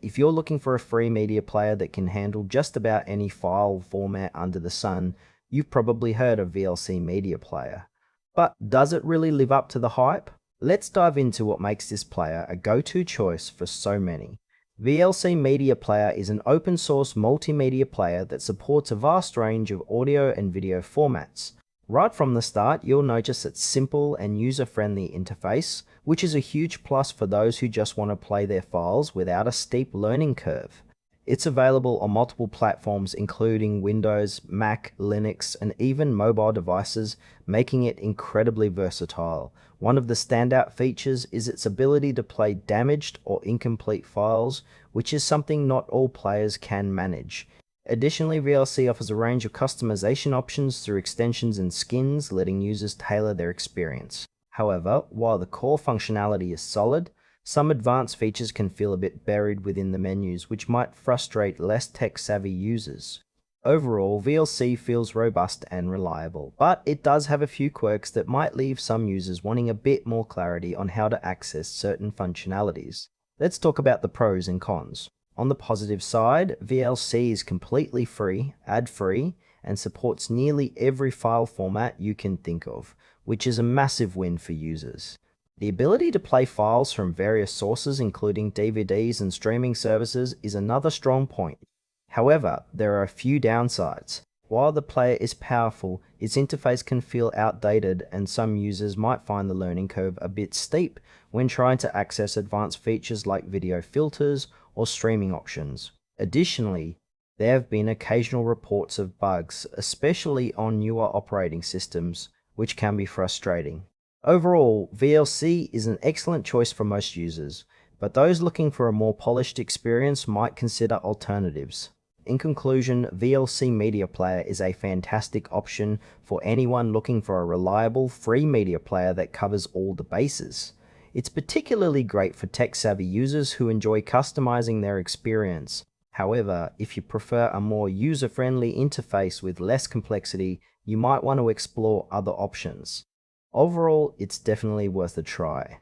If you're looking for a free media player that can handle just about any file format under the sun, you've probably heard of VLC Media Player. But does it really live up to the hype? Let's dive into what makes this player a go-to choice for so many. VLC Media Player is an open source multimedia player that supports a vast range of audio and video formats. Right from the start, you'll notice its simple and user-friendly interface, which is a huge plus for those who just want to play their files without a steep learning curve. It's available on multiple platforms including Windows, Mac, Linux, and even mobile devices, making it incredibly versatile. One of the standout features is its ability to play damaged or incomplete files, which is something not all players can manage. Additionally, VLC offers a range of customization options through extensions and skins, letting users tailor their experience. However, while the core functionality is solid, some advanced features can feel a bit buried within the menus, which might frustrate less tech-savvy users. Overall, VLC feels robust and reliable, but it does have a few quirks that might leave some users wanting a bit more clarity on how to access certain functionalities. Let's talk about the pros and cons. On the positive side, VLC is completely free, ad-free, and supports nearly every file format you can think of, which is a massive win for users. The ability to play files from various sources, including DVDs and streaming services, is another strong point. However, there are a few downsides. While the player is powerful, its interface can feel outdated, and some users might find the learning curve a bit steep when trying to access advanced features like video filters or streaming options. Additionally, there have been occasional reports of bugs, especially on newer operating systems, which can be frustrating. Overall, VLC is an excellent choice for most users, but those looking for a more polished experience might consider alternatives. In conclusion, VLC Media Player is a fantastic option for anyone looking for a reliable, free media player that covers all the bases. It's particularly great for tech-savvy users who enjoy customizing their experience. However, if you prefer a more user-friendly interface with less complexity, you might want to explore other options. Overall, it's definitely worth a try.